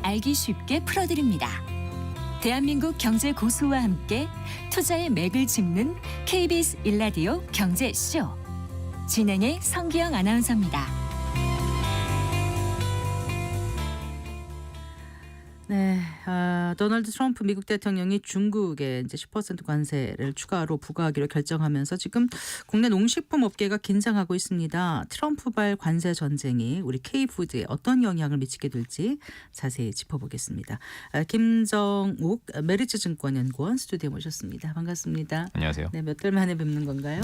알기 쉽게 풀어드립니다. 대한민국 경제 고수와 함께 투자의 맥을 짚는 KBS 1라디오 경제쇼. 진행의 성기영 아나운서입니다. 네, 도널드 트럼프 미국 대통령이 중국에 이제 10% 관세를 추가로 부과하기로 결정하면서 지금 국내 농식품 업계가 긴장하고 있습니다. 트럼프발 관세 전쟁이 우리 K푸드에 어떤 영향을 미치게 될지 자세히 짚어보겠습니다. 김정욱 메리츠증권 연구원 스튜디오에 모셨습니다. 반갑습니다. 안녕하세요. 네, 몇 달 만에 뵙는 건가요?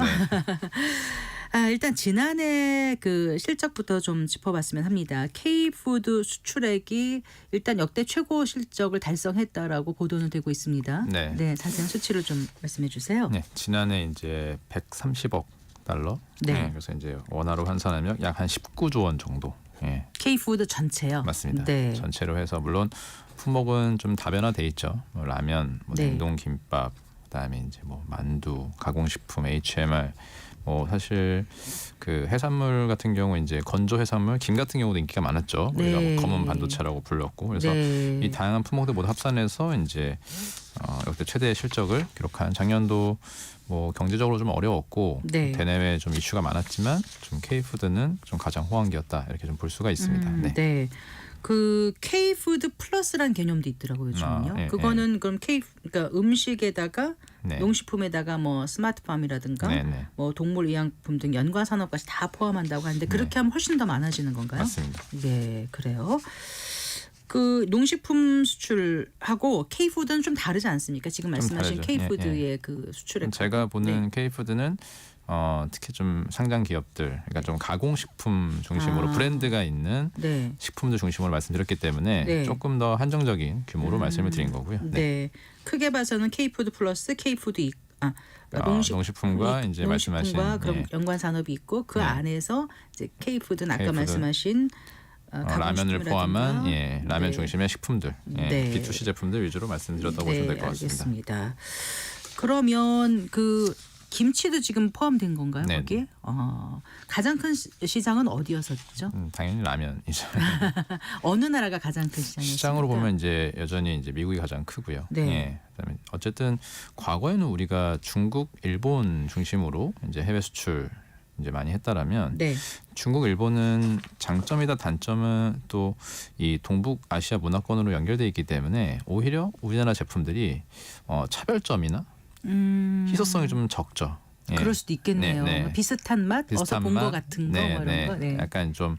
네. 일단 지난해 그 실적부터 좀 짚어봤으면 합니다. K푸드 수출액이 일단 역대 최고 실적을 달성했다라고 보도는 되고 있습니다. 네. 자세한 수치를 좀 말씀해 주세요. 네, 지난해 이제 130억 달러. 네. 그래서 이제 원화로 환산하면 약 한 19조 원 정도. 예. K푸드 전체요. 맞습니다. 네. 전체로 해서 물론 품목은 좀 다변화돼 있죠. 뭐 라면, 뭐 네. 냉동 김밥, 그다음에 이제 뭐 만두, 가공식품, HMR. 뭐 사실 그 해산물 같은 경우 이제 건조 해산물, 김 같은 경우도 인기가 많았죠. 우리가 네. 뭐 검은 반도체라고 불렀고, 그래서 네. 이 다양한 품목들 모두 합산해서 이제 역대 최대의 실적을 기록한. 작년도 뭐 경제적으로 좀 어려웠고 네. 대내외 좀 이슈가 많았지만 좀 K푸드는 좀 가장 호황기였다 이렇게 좀 볼 수가 있습니다. 네. 그 K푸드 플러스란 개념도 있더라고요, 요즘은요. 예, 그거는 그럼 그러니까 음식에다가 네. 농식품에다가 뭐 스마트팜이라든가 네. 뭐 동물 의약품 등 연관 산업까지 다 포함한다고 하는데 그렇게 하면 훨씬 더 많아지는 건가요? 맞습니다. 네, 그래요. 그 농식품 수출하고 K푸드는 좀 다르지 않습니까? 지금 말씀하신 다르죠. K푸드의 그 수출액. 제가 보는 K푸드는 특히 좀 상장 기업들, 그러니까 좀 가공식품 중심으로 브랜드가 있는 네. 식품들 중심으로 말씀드렸기 때문에 네. 조금 더 한정적인 규모로 말씀을 드린 거고요. 네. 크게 봐서는 K푸드 플러스 K푸드 농식품과 이제 말씀하신 그럼 예. 연관 산업이 있고 그 네. 안에서 이제 K푸드는 아까 K푸드. 말씀하신 라면을 포함한 라면 네. 중심의 식품들, 네. B2C 제품들 위주로 말씀드렸다고 보시면 될 것 같습니다. 알겠습니다. 그러면 그 김치도 지금 포함된 건가요, 네. 거기에? 가장 큰 시장은 어디였었죠? 당연히 라면이죠. 어느 나라가 가장 큰 시장이었습니까? 시장으로 보면 이제 여전히 이제 미국이 가장 크고요. 네. 예. 그다음에 어쨌든 과거에는 우리가 중국, 일본 중심으로 이제 해외 수출 이제 많이 했다라면 네. 중국, 일본은 장점이다 단점은 또 이 동북아시아 문화권으로 연결돼 있기 때문에 오히려 우리나라 제품들이 차별점이나 희소성이 좀 적죠. 예. 그럴 수도 있겠네요. 네. 비슷한 맛, 어서 본 것 같은 거 뭐 이런 거. 네. 약간 좀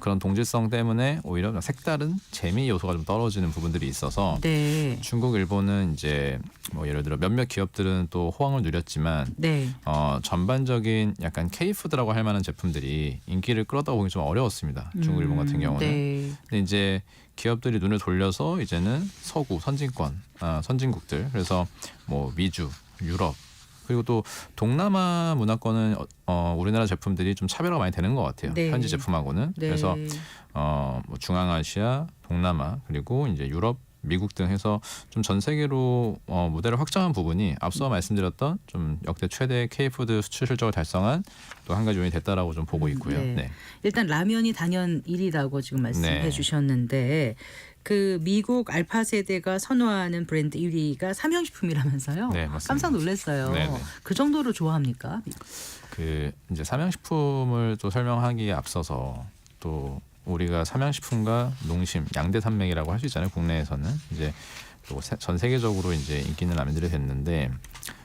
그런 동질성 때문에 오히려 색다른 재미 요소가 좀 떨어지는 부분들이 있어서 네. 중국, 일본은 이제 뭐 예를 들어 몇몇 기업들은 또 호황을 누렸지만 네. 전반적인 약간 K푸드라고 할 만한 제품들이 인기를 끌었다 보기 좀 어려웠습니다. 중국, 일본 같은 경우는. 네. 근데 이제 기업들이 눈을 돌려서 이제는 서구 선진국들, 그래서 뭐 미주, 유럽, 그리고 또 동남아 문화권은 우리나라 제품들이 좀 차별화가 많이 되는 것 같아요. 네. 현지 제품하고는. 네. 그래서 뭐 중앙아시아, 동남아, 그리고 이제 유럽, 미국 등 해서 좀 전 세계로 무대를 확장한 부분이 앞서 말씀드렸던 좀 역대 최대 K푸드 수출 실적을 달성한 또 한 가지 요인이 됐다라고 좀 보고 있고요. 네. 네. 일단 라면이 단연 1위라고 지금 말씀해 네. 주셨는데 그 미국 알파 세대가 선호하는 브랜드 1위가 삼양식품이라면서요? 네, 맞습니다. 깜짝 놀랐어요. 네, 네. 그 정도로 좋아합니까? 그 이제 삼양식품을 또 설명하기에 앞서서 또 우리가 삼양식품과 농심, 양대 산맥이라고 할 수 있잖아요. 국내에서는 이제 또 전 세계적으로 이제 인기 있는 라면들이 됐는데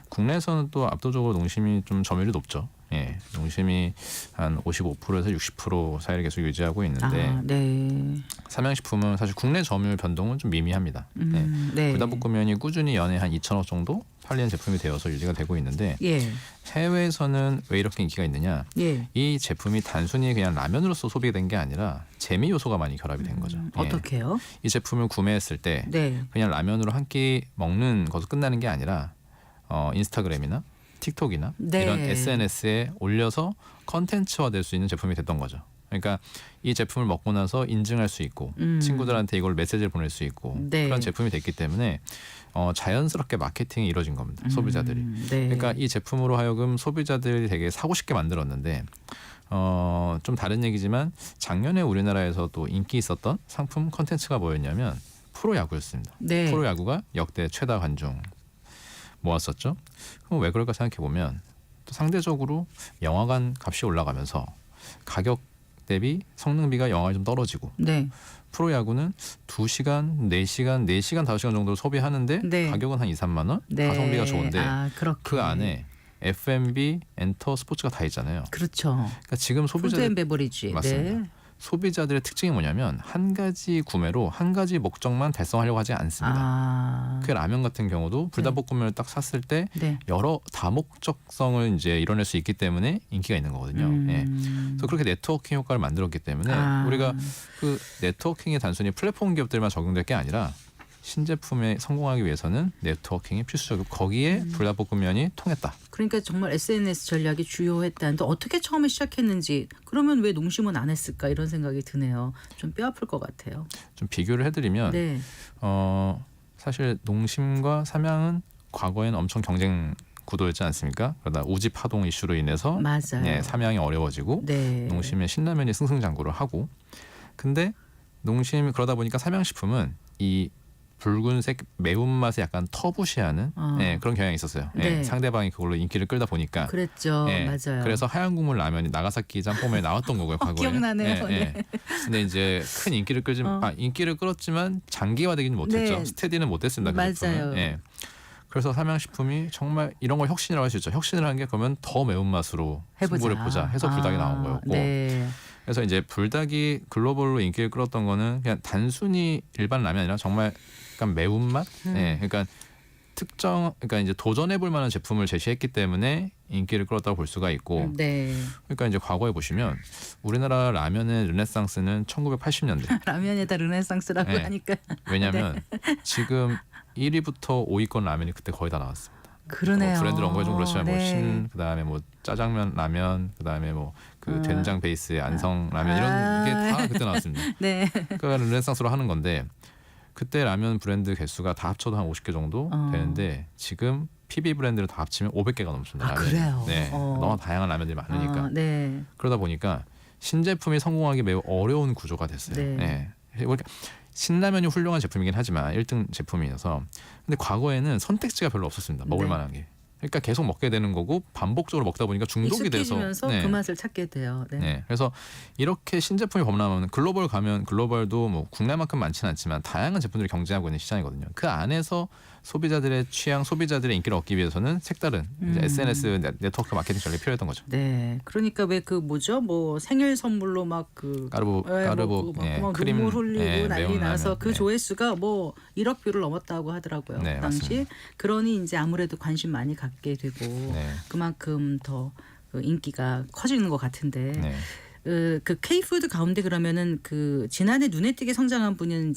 국내에서는 또 압도적으로 농심이 좀 점유율이 높죠. 예, 농심이 한 55%에서 60% 사이를 계속 유지하고 있는데 네. 삼양식품은 사실 국내 점유율 변동은 좀 미미합니다. 네. 불닭볶음면이 꾸준히 연에 한 2,000억 정도 팔리는 제품이 되어서 유지가 되고 있는데 예. 해외에서는 왜 이렇게 인기가 있느냐? 예. 이 제품이 단순히 그냥 라면으로서 소비된 게 아니라 재미 요소가 많이 결합이 된 거죠. 예. 어떻게요? 이 제품을 구매했을 때 네. 그냥 라면으로 한 끼 먹는 것으로 끝나는 게 아니라 인스타그램이나 틱톡이나 네. 이런 SNS에 올려서 컨텐츠화 될 수 있는 제품이 됐던 거죠. 그러니까 이 제품을 먹고 나서 인증할 수 있고 친구들한테 이걸 메시지를 보낼 수 있고 네. 그런 제품이 됐기 때문에 자연스럽게 마케팅이 이루어진 겁니다. 소비자들이. 네. 그러니까 이 제품으로 하여금 소비자들이 되게 사고 싶게 만들었는데 좀 다른 얘기지만 작년에 우리나라에서도 인기 있었던 상품 컨텐츠가 뭐였냐면 프로야구였습니다. 네. 프로야구가 역대 최다 관중 모았었죠. 그럼 왜 그럴까 생각해 보면 또 상대적으로 영화관 값이 올라가면서 가격 대비 성능비가 영화에 좀 떨어지고 네. 프로야구는 2시간, 4시간, 4시간, 5시간 정도를 소비하는데 네. 가격은 한 2, 3만 원? 네. 가성비가 좋은데 그렇게. 그 안에 F&B, 엔터, 스포츠가 다 있잖아요. 그렇죠. 그러니까 지금 푸드 앤 소비자들 베버리지. 맞습니다. 네. 소비자들의 특징이 뭐냐면 한 가지 구매로 한 가지 목적만 달성하려고 하지 않습니다. 그 라면 같은 경우도 불닭볶음면을 딱 샀을 때 네. 여러 다목적성을 이제 이뤄낼 수 있기 때문에 인기가 있는 거거든요. 예. 그래서 그렇게 네트워킹 효과를 만들었기 때문에 우리가 그 네트워킹이 단순히 플랫폼 기업들만 적용될 게 아니라 신제품에 성공하기 위해서는 네트워킹이 필수적이고 거기에 불닭볶음면이 통했다. 그러니까 정말 SNS 전략이 주요했다는데 어떻게 처음에 시작했는지 그러면 왜 농심은 안 했을까 이런 생각이 드네요. 좀 뼈 아플 것 같아요. 좀 비교를 해드리면 네. 사실 농심과 삼양은 과거에는 엄청 경쟁 구도였지 않습니까? 그러다 우지 파동 이슈로 인해서 맞아요. 네, 삼양이 어려워지고 네. 농심의 신라면이 승승장구를 하고 근데 농심이 그러다 보니까 삼양식품은 이 붉은색 매운맛에 약간 터부시하는 예, 그런 경향이 있었어요. 예, 네. 상대방이 그걸로 인기를 끌다 보니까. 그랬죠. 예, 맞아요. 그래서 하얀 국물 라면이 나가사키 짬뽕에 나왔던 거고요. 과거에. 기억나네요. 예, 예. 근데 이제 큰 인기를 인기를 끌었지만 장기화되기는 못했죠. 네. 스테디는 못했습니다. 그 맞아요. 제품은. 예. 그래서 삼양식품이 정말 이런 걸 혁신이라고 할 수 있죠. 혁신을 한 게 그러면 더 매운맛으로 승부를 보자 해서 불닭이 나온 거였고. 네. 그래서 이제 불닭이 글로벌로 인기를 끌었던 거는 그냥 단순히 일반 라면이 아니라 정말 약간 매운맛, 예, 그러니까 그러니까 이제 도전해볼 만한 제품을 제시했기 때문에 인기를 끌었다고 볼 수가 있고, 네. 그러니까 이제 과거에 보시면 우리나라 라면의 르네상스는 1980년대. 라면에다 르네상스라고 네. 하니까. 왜냐하면 지금 1위부터 5위권 라면이 그때 거의 다 나왔습니다. 그러네요. 브랜드를 언급해 좀 그렇지만 뭐 네. 신, 그다음에 뭐 짜장면 라면, 그다음에 뭐 그 된장 베이스의 안성 라면 아. 이런 게 다 그때 나왔습니다. 네. 그러니까 르네상스로 하는 건데 그때 라면 브랜드 개수가 다 합쳐도 한 50개 정도 되는데 지금 PB 브랜드를 다 합치면 500개가 넘습니다. 라면이. 그래요? 네, 너무 다양한 라면들이 많으니까. 네. 그러다 보니까 신제품이 성공하기 매우 어려운 구조가 됐어요. 네. 네. 그러니까 신라면이 훌륭한 제품이긴 하지만 1등 제품이어서 근데 과거에는 선택지가 별로 없었습니다. 먹을 네. 만한 게. 그러니까 계속 먹게 되는 거고 반복적으로 먹다 보니까 중독이 돼서 익숙해지면서 그 맛을 찾게 돼요. 네. 네. 그래서 이렇게 신제품이 범람하면 글로벌 가면 글로벌도 뭐 국내만큼 많지는 않지만 다양한 제품들이 경쟁하고 있는 시장이거든요. 그 안에서 소비자들의 취향, 소비자들의 인기를 얻기 위해서는 색다른 이제 SNS 네트워크 마케팅 전략이 필요했던 거죠. 네. 그러니까 왜 그 뭐죠? 뭐 생일 선물로 막 그 까르보 막 크림 눈물 흘리고 난리 매운 나서 라면. 그 네. 조회수가 뭐 1억 뷰를 넘었다고 하더라고요. 네, 그 당시. 맞습니다. 그러니 이제 아무래도 관심 많이 갖게 되고 네. 그만큼 더 그 인기가 커지는 것 같은데 네. 그 K푸드 가운데 그러면은 그 지난해 눈에 띄게 성장한 분야는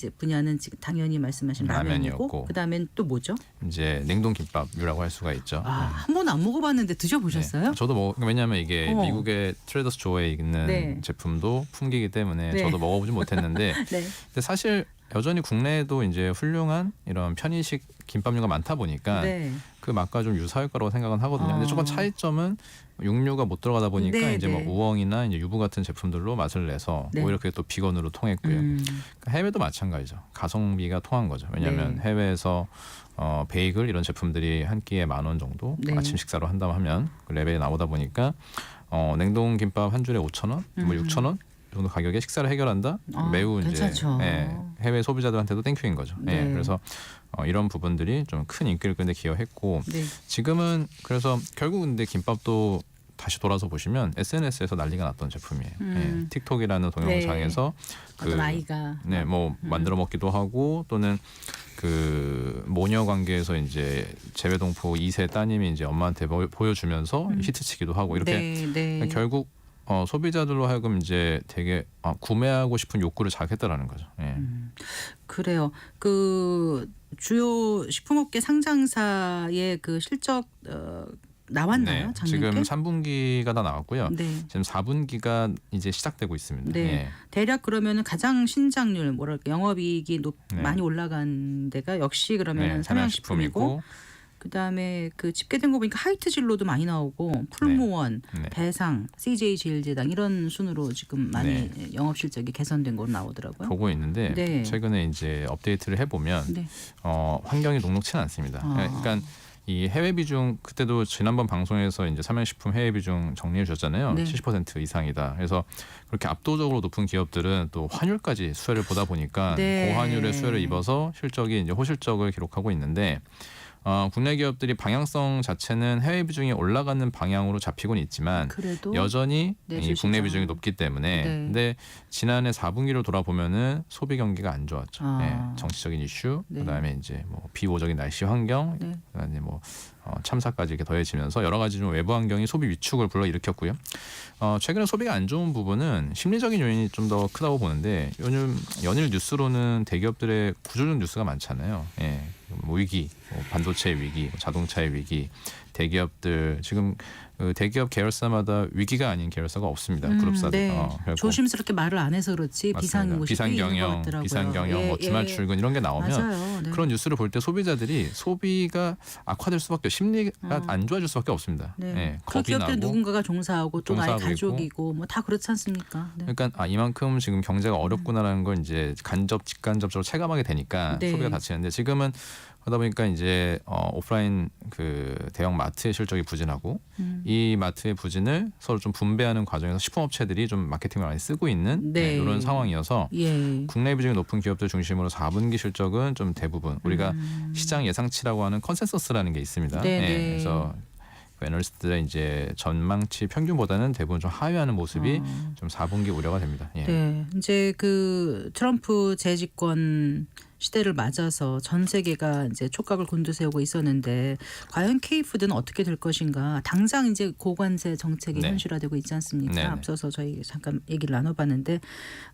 지금 당연히 말씀하신 라면이고 라면이었고. 그다음엔 또 뭐죠? 이제 냉동 김밥류라고 할 수가 있죠. 한 번 안 먹어봤는데 드셔보셨어요? 네. 저도 왜냐하면 이게 미국의 트레이더스 조에 있는 네. 제품도 품기이기 때문에 네. 저도 먹어보진 못했는데 네. 근데 사실 여전히 국내에도 이제 훌륭한 이런 편의식 김밥류가 많다 보니까 네. 그 맛과 좀 유사할 거라고 생각은 하거든요. 근데 조금 차이점은 육류가 못 들어가다 보니까 네, 이제 뭐 네. 우엉이나 이제 유부 같은 제품들로 맛을 내서 네. 오히려 그게 또 비건으로 통했고요. 그러니까 해외도 마찬가지죠. 가성비가 통한 거죠. 왜냐하면 네. 해외에서 베이글 이런 제품들이 한 끼에 10,000원 정도 네. 아침 식사로 한다고 하면 그 레벨이 나오다 보니까 냉동 김밥 한 줄에 5,000원, 뭐 6,000원 정도 가격에 식사를 해결한다. 매우 괜찮죠. 이제 해외 소비자들한테도 땡큐인 거죠. 네. 그래서 이런 부분들이 좀 큰 인기를 끄는 데 기여했고 네. 지금은 그래서 결국 근데 김밥도 다시 돌아서 보시면 SNS에서 난리가 났던 제품이에요. 틱톡이라는 동영상에서 어떤 아이가 뭐 만들어 먹기도 하고 또는 그 모녀 관계에서 이제 재외동포 2세 따님이 이제 엄마한테 보여주면서 히트치기도 하고 이렇게 네. 결국 소비자들로 하여금 이제 되게 구매하고 싶은 욕구를 자극했다라는 거죠. 예. 그래요. 그 주요 식품업계 상장사의 그 실적 나왔나요? 네, 작년에? 지금 3분기가 다 나왔고요. 네. 지금 4분기가 이제 시작되고 있습니다. 네. 예. 대략 그러면은 가장 신장률 뭐랄까 영업이익이 네. 많이 올라간 데가 역시 그러면 네, 삼양식품이고 그다음에 그 집계된 거 보니까 하이트 진로도 많이 나오고 풀무원, 네. 대상, CJ 제일제당 이런 순으로 지금 많이 영업 실적이 개선된 걸로 나오더라고요. 보고 있는데 네. 최근에 이제 업데이트를 해보면 네. 환경이 녹록치는 않습니다. 그러니까 이 해외 비중 그때도 지난번 방송에서 이제 삼양식품 해외 비중 정리해 주셨잖아요. 네. 70% 이상이다. 그래서 그렇게 압도적으로 높은 기업들은 또 환율까지 수혜를 보다 보니까 네. 고환율의 수혜를 입어서 실적이 이제 호실적을 기록하고 있는데 국내 기업들이 방향성 자체는 해외 비중이 올라가는 방향으로 잡히고는 있지만 그래도 여전히 이 내수시장. 국내 비중이 높기 때문에 네. 근데 지난해 4분기를 돌아보면은 소비 경기가 안 좋았죠. 정치적인 이슈, 네. 그다음에 이제 뭐 비호적인 날씨 환경, 네. 그다음에 뭐 참사까지 이렇게 더해지면서 여러 가지 좀 외부 환경이 소비 위축을 불러일으켰고요. 최근에 소비가 안 좋은 부분은 심리적인 요인이 좀 더 크다고 보는데 요즘 연일 뉴스로는 대기업들의 구조적 뉴스가 많잖아요. 뭐 위기, 뭐 반도체 위기, 뭐 자동차의 위기, 대기업들 지금 그 대기업 계열사마다 위기가 아닌 계열사가 없습니다. 그룹사들. 네. 그래갖고 조심스럽게 말을 안 해서 그렇지 비상경영, 뭐 주말 출근 이런 게 나오면 맞아요. 네. 그런 뉴스를 볼 때 소비자들이 소비가 악화될 수밖에 심리가 안 좋아질 수밖에 없습니다. 네. 그 겁이 기업들 나고. 누군가가 종사하고 또 나의 종사하고 가족이고 뭐 다 그렇지 않습니까? 네. 그러니까 이만큼 지금 경제가 어렵구나라는 걸 이제 직간접적으로 체감하게 되니까 네. 소비가 닫히는데 지금은 그러다 보니까 이제 오프라인 그 대형 마트의 실적이 부진하고 이 마트의 부진을 서로 좀 분배하는 과정에서 식품업체들이 좀 마케팅을 많이 쓰고 있는 네. 이런 상황이어서 예. 국내 비중이 높은 기업들 중심으로 4분기 실적은 좀 대부분 우리가 시장 예상치라고 하는 컨센서스라는 게 있습니다. 네, 네. 그래서 애널리스트들의 이제 전망치 평균보다는 대부분 좀 하회하는 모습이 좀 4분기 우려가 됩니다. 예. 네. 이제 그 트럼프 재집권 시대를 맞아서 전 세계가 이제 촉각을 곤두세우고 있었는데 과연 K푸드는 어떻게 될 것인가? 당장 이제 고관세 정책이 네. 현실화되고 있지 않습니까? 네네. 앞서서 저희 잠깐 얘기를 나눠봤는데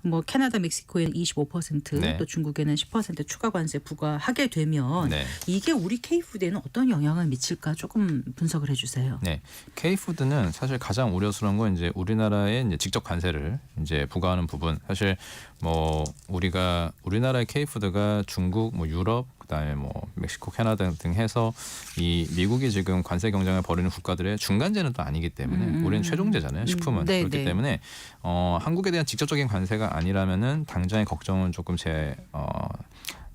뭐 캐나다, 멕시코에는 25% 네. 또 중국에는 10% 추가 관세 부과하게 되면 네. 이게 우리 K푸드에는 어떤 영향을 미칠까 조금 분석을 해주세요. 네, K푸드는 사실 가장 우려스러운 건 이제 우리나라에 이제 직접 관세를 이제 부과하는 부분. 사실 뭐 우리나라의 K푸드가 중국, 뭐 유럽, 그다음에 뭐 멕시코, 캐나다 등 해서 이 미국이 지금 관세 경쟁을 벌이는 국가들의 중간재는 또 아니기 때문에 우리는 최종재잖아요. 식품은 네, 그렇기 네. 때문에 한국에 대한 직접적인 관세가 아니라면은 당장의 걱정은 조금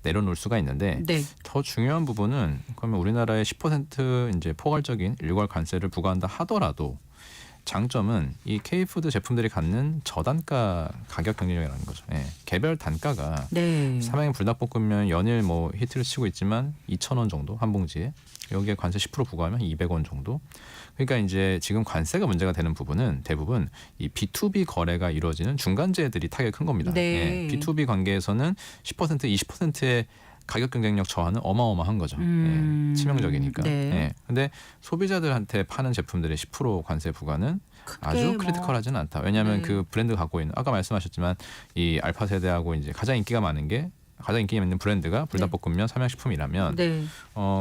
내려놓을 수가 있는데 네. 더 중요한 부분은 그러면 우리나라에 10% 이제 포괄적인 일괄 관세를 부과한다 하더라도 장점은 이 K푸드 제품들이 갖는 저단가 가격 경쟁력이라는 거죠. 개별 단가가 네. 삼양 불닭볶음면 연일 뭐 히트를 치고 있지만 2,000원 정도 한 봉지에 여기에 관세 10% 부과하면 200원 정도. 그러니까 이제 지금 관세가 문제가 되는 부분은 대부분 이 B2B 거래가 이루어지는 중간재들이 타격이 큰 겁니다. 네. B2B 관계에서는 10% 20%의 가격 경쟁력 저하는 어마어마한 거죠. 치명적이니까. 네. 근데 소비자들한테 파는 제품들의 10% 관세 부과는 아주 뭐. 크리티컬하지는 않다. 왜냐하면 네. 그 브랜드 갖고 있는 아까 말씀하셨지만 이 알파 세대하고 이제 가장 인기가 많은 게 가장 인기 있는 브랜드가 불닭볶음면 삼양식품이라면 네.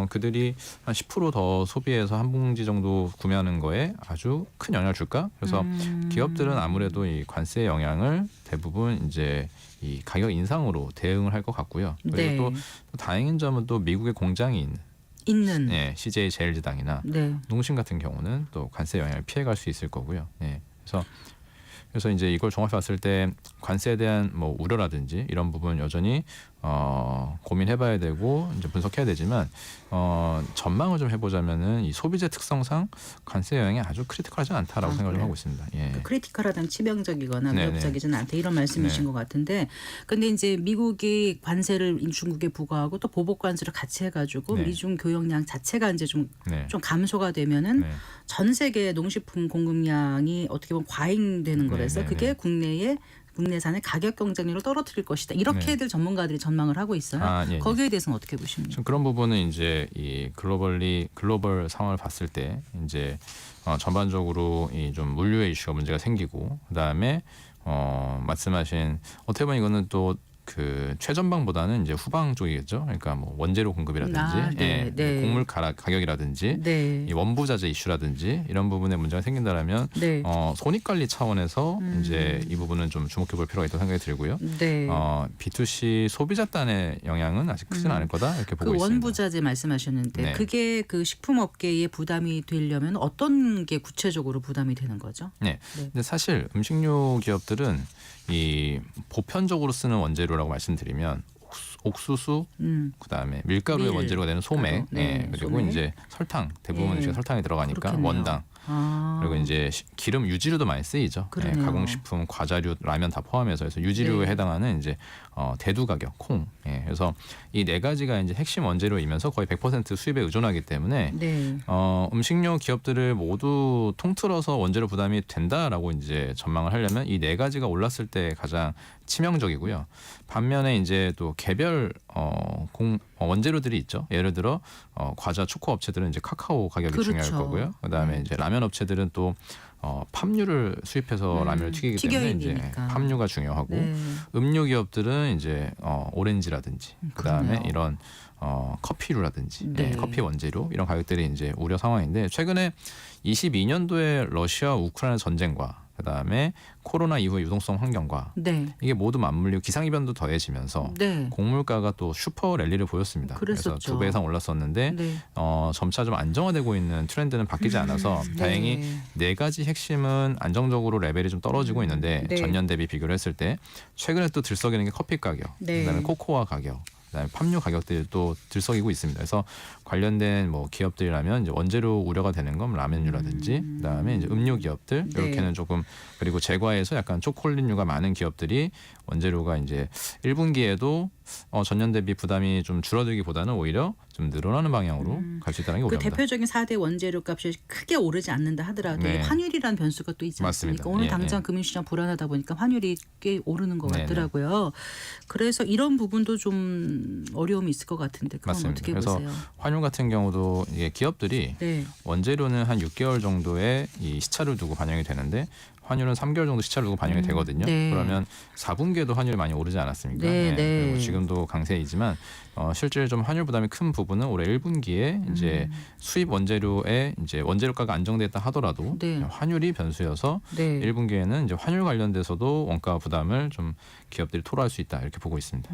그들이 한 10%더 소비해서 한 봉지 정도 구매하는 거에 아주 큰 영향을 줄까? 그래서 기업들은 아무래도 이 관세 영향을 대부분 이제 이 가격 인상으로 대응을 할 것 같고요. 그리고 네. 또 다행인 점은 또 미국의 공장이 있는. CJ 제일제당이나 네. 농심 같은 경우는 또 관세 영향을 피해갈 수 있을 거고요. 그래서 이제 이걸 종합해 봤을 때 관세에 대한 뭐 우려라든지 이런 부분 여전히 고민해봐야 되고 이제 분석해야 되지만 전망을 좀 해보자면은 이 소비재 특성상 관세 영향이 아주 크리티컬하지 않다라고 생각을 좀 하고 있습니다. 예. 크리티컬하다는 치명적이거나 네네. 위협적이지는 않다 이런 말씀이신 네. 것 같은데 근데 이제 미국이 관세를 중국에 부과하고 또 보복 관세를 같이 해가지고 네. 미중 교역량 자체가 이제 좀 네. 감소가 되면은 네. 전 세계 농식품 공급량이 어떻게 보면 과잉되는 거라서 네, 네, 그게 네. 국내산의 가격 경쟁력을 떨어뜨릴 것이다. 이렇게들 전문가들이 전망을 하고 있어요. 예. 거기에 대해서는 어떻게 보십니까? 지금 그런 부분은 이제 이 글로벌 상황을 봤을 때 이제 전반적으로 이 좀 물류의 이슈가 문제가 생기고 그다음에 말씀하신 어떻게 보면 이거는 또 그 최전방보다는 이제 후방 쪽이겠죠. 그러니까 뭐 원재료 공급이라든지 네, 네. 곡물 가격이라든지 네. 이 원부자재 이슈라든지 이런 부분에 문제가 생긴다라면 네. 손익관리 차원에서 이제 이 부분은 좀 주목해볼 필요가 있다고 생각이 들고요. 네. B2C 소비자단의 영향은 아직 크지는 않을 거다 이렇게 보고 그 있습니다. 원부자재 말씀하셨는데 네. 그게 그 식품업계에 부담이 되려면 어떤 게 구체적으로 부담이 되는 거죠? 네. 근데 사실 음식료 기업들은 이 보편적으로 쓰는 원재료라고 말씀드리면 옥수수, 그다음에 밀가루의 밀, 원재료가 되는 소맥, 가루, 네, 그리고 소맥. 이제 설탕, 대부분 예. 음식에 설탕이 들어가니까 그렇겠네요. 원당, 그리고 이제 기름 유지류도 많이 쓰이죠. 그러네요. 가공식품, 과자류, 라면 다 포함해서 해서 유지류에 네. 해당하는 이제 대두 가격, 콩. 그래서 이 네 가지가 이제 핵심 원재료이면서 거의 100% 수입에 의존하기 때문에 네. 음식료 기업들을 모두 통틀어서 원재료 부담이 된다라고 이제 전망을 하려면 이 네 가지가 올랐을 때 가장 치명적이고요. 반면에 이제 또 개별 원재료들이 있죠. 예를 들어 과자, 초코 업체들은 이제 카카오 가격이 그렇죠. 중요할 거고요. 그다음에 이제 라면 업체들은 또 팜유를 수입해서 라면을 튀기기 때문에 이제 튀겨입니까? 팜유가 중요하고 네. 음료 기업들은 이제 오렌지라든지 그다음에 그러네요. 이런 커피류라든지 네. 커피 원재료 이런 가격들이 이제 우려 상황인데 최근에 22년도에 러시아 우크라이나 전쟁과 그다음에 코로나 이후의 유동성 환경과 네. 이게 모두 맞물리고 기상이변도 더해지면서 네. 곡물가가 또 슈퍼 랠리를 보였습니다. 그래서 그랬었죠. 2배 이상 올랐었는데 네. 점차 좀 안정화되고 있는 트렌드는 바뀌지 않아서 다행히 네. 네 가지 핵심은 안정적으로 레벨이 좀 떨어지고 있는데 네. 전년 대비 비교를 했을 때 최근에 또 들썩이는 게 커피 가격, 네. 그다음에 코코아 가격, 그다음에 팜유 가격들이 또 들썩이고 있습니다. 그래서 관련된 뭐 기업들이라면 이제 원재료 우려가 되는 건 라면류라든지 그다음에 이제 음료 기업들 네. 이렇게는 조금 그리고 제과에서 약간 초콜릿류가 많은 기업들이 원재료가 이제 1분기에도 전년 대비 부담이 좀 줄어들기보다는 오히려 좀 늘어나는 방향으로 갈 수 있다는 게 그 우려입니다. 대표적인 4대 원재료 값이 크게 오르지 않는다 하더라도 네. 이 환율이라는 변수가 또 있지 않습니까? 맞습니다. 오늘 예, 당장 예. 금융시장 불안하다 보니까 환율이 꽤 오르는 것 네, 같더라고요. 그래서 이런 부분도 좀 어려움이 있을 것 같은데 그건 맞습니다. 어떻게 그래서 보세요? 환율 같은 경우도 이게 기업들이 네. 원재료는 한 6개월 정도의 이 시차를 두고 반영이 되는데 환율은 3개월 정도 시차를 두고 반영이 되거든요. 네. 그러면 4분기에도 환율이 많이 오르지 않았습니까? 네, 네. 그리고 지금도 강세이지만 실제 좀 환율 부담이 큰 부분은 올해 1분기에 이제 수입 원재료의 이제 원재료가가 안정됐다 하더라도 네. 환율이 변수여서 네. 1분기에는 이제 환율 관련돼서도 원가 부담을 좀 기업들이 토로할 수 있다 이렇게 보고 있습니다.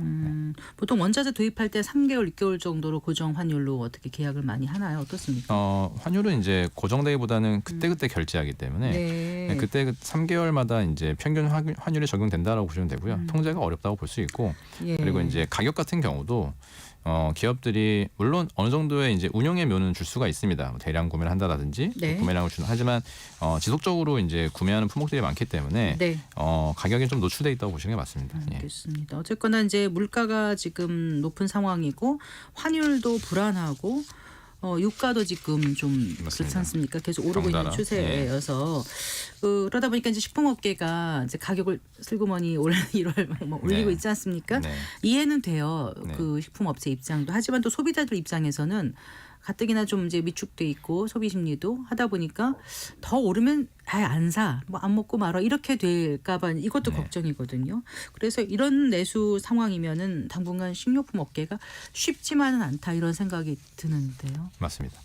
보통 원자재 도입할 때 3개월, 6개월 정도로 고정 환율로 어떻게 계약을 많이 하나요? 어떻습니까? 환율은 이제 고정되기보다는 그때그때 결제하기 때문에 네. 그때 3개월마다 이제 평균 환율이 적용된다라고 보시면 되고요. 통제가 어렵다고 볼 수 있고 예. 그리고 이제 가격 같은 경우도 기업들이 물론 어느 정도의 이제 운영의 묘는 줄 수가 있습니다. 뭐 대량 구매를 한다든지 네. 구매량을 주는 하지만 지속적으로 이제 구매하는 품목들이 많기 때문에 네. 가격이 좀 노출돼 있다고 보시는 게 맞습니다. 예. 알겠습니다. 어쨌거나 이제 물가가 지금 높은 상황이고 환율도 불안하고 유가도 지금 좀 그렇지 맞습니다. 않습니까? 계속 오르고 있는 덩달아. 추세여서 그러다 보니까 이제 식품업계가 이제 가격을 슬그머니 올 1월 뭐 올리고 네. 있지 않습니까? 네. 이해는 돼요. 네. 그 식품업체 입장도 하지만 또 소비자들 입장에서는 가뜩이나 좀 이제 위축돼 있고 소비 심리도 하다 보니까 더 오르면 안 사, 뭐 안 먹고 말아 이렇게 될까봐 이것도 네. 걱정이거든요. 그래서 이런 내수 상황이면은 당분간 식료품 업계가 쉽지만은 않다 이런 생각이 드는데요. 맞습니다.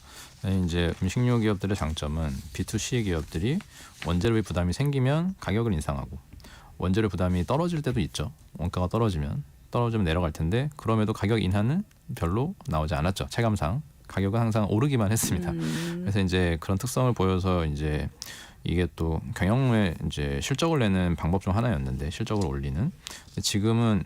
이제 음식료 기업들의 장점은 B2C 기업들이 원재료의 부담이 생기면 가격을 인상하고 원재료 부담이 떨어질 때도 있죠. 원가가 떨어지면 내려갈 텐데 그럼에도 가격 인하는 별로 나오지 않았죠. 체감상 가격은 항상 오르기만 했습니다. 그래서 이제 그런 특성을 보여서 이제 이게 또 경영에 이제 실적을 내는 방법 중 하나였는데 실적을 올리는 지금은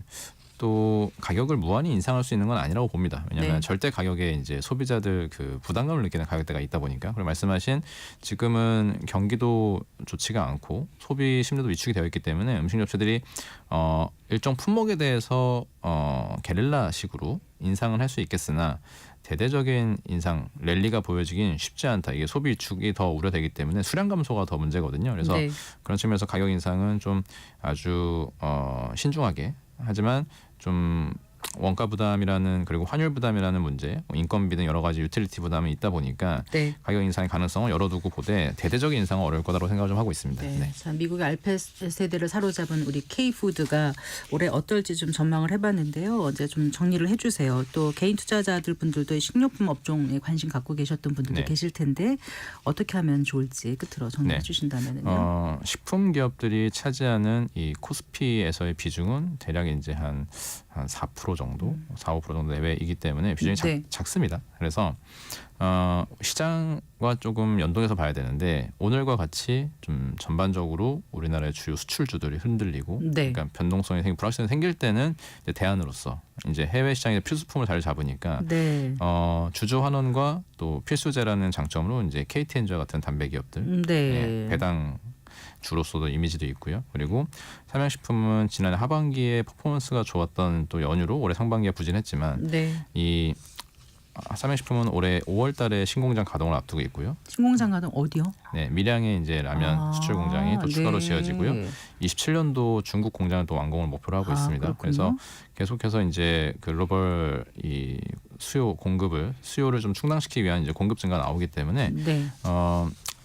또 가격을 무한히 인상할 수 있는 건 아니라고 봅니다. 왜냐하면 네. 절대 가격에 이제 소비자들 그 부담감을 느끼는 가격대가 있다 보니까 그리고 말씀하신 지금은 경기도 좋지가 않고 소비 심리도 위축이 되어 있기 때문에 음식업체들이 일정 품목에 대해서 게릴라식으로 인상을 할 수 있겠으나 대대적인 인상 랠리가 보여지긴 쉽지 않다. 이게 소비 위축이 더 우려되기 때문에 수량 감소가 더 문제거든요. 그래서 네. 그런 측면에서 가격 인상은 좀 아주 신중하게 하지만 좀 원가 부담이라는 그리고 환율 부담이라는 문제, 인건비 등 여러 가지 유틸리티 부담이 있다 보니까 네. 가격 인상의 가능성을 열어두고 보되 대대적인 인상은 어려울 거다라고 생각을 좀 하고 있습니다. 네. 네. 자, 미국의 알파 세대를 사로잡은 우리 K푸드가 올해 어떨지 좀 전망을 해봤는데요. 이제 좀 정리를 해주세요. 또 개인 투자자들 분들도 식료품 업종에 관심 갖고 계셨던 분들도 네. 계실 텐데 어떻게 하면 좋을지 끝으로 정리해 네. 주신다면요. 식품 기업들이 차지하는 이 코스피에서의 비중은 대략 이제 한 4% 정도, 4-5% 정도 내외이기 때문에 비중이 네. 작습니다. 그래서 시장과 조금 연동해서 봐야 되는데 오늘과 같이 좀 전반적으로 우리나라의 주요 수출주들이 흔들리고 네. 그러니까 변동성이 불확실성이 생길 때는 이제 대안으로서 이제 해외 시장의 필수품을 자리 잡으니까 네. 주주 환원과 또 필수제라는 장점으로 이제 KTNG와 같은 담배 기업들 네. 배당 주로서도 이미지도 있고요. 그리고 삼양식품은 지난해 하반기에 퍼포먼스가 좋았던 또 연유로 올해 상반기에 부진했지만 네. 이 삼양식품은 올해 5월달에 신공장 가동을 앞두고 있고요. 신공장 가동 어디요? 네, 밀양의 이제 라면 수출 공장이 또 추가로 지어지고요. 27년도 중국 공장을 또 완공을 목표로 하고 있습니다. 그렇군요. 그래서 계속해서 이제 글로벌 이 수요를 좀 충당시키기 위한 이제 공급 증가 나오기 때문에 네.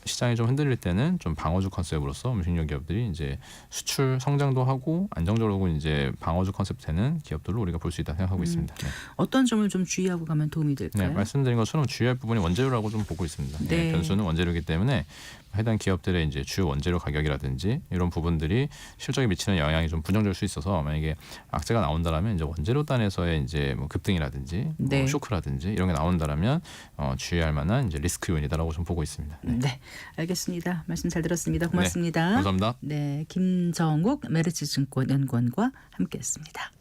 시장이 좀 흔들릴 때는 좀 방어주 컨셉으로서 음식료 기업들이 이제 수출 성장도 하고 안정적으로 이제 방어주 컨셉 되는 기업들로 우리가 볼 수 있다 생각하고 있습니다. 네. 어떤 점을 좀 주의하고 가면 도움이 될까요? 네, 말씀드린 것처럼 주의할 부분이 원재료라고 좀 보고 있습니다. 네. 변수는 원재료이기 때문에 해당 기업들의 이제 주요 원재료 가격이라든지 이런 부분들이 실적에 미치는 영향이 좀 부정적일 수 있어서 만약에 악재가 나온다라면 이제 원재료 단에서의 이제 뭐 급등이라든지 네. 뭐 쇼크라든지 이런 게 나온다라면 주의할 만한 이제 리스크 요인이다라고 좀 보고 있습니다. 네. 네, 알겠습니다. 말씀 잘 들었습니다. 고맙습니다. 감사합니다. 네, 김정욱 메리츠증권 연구원과 함께했습니다.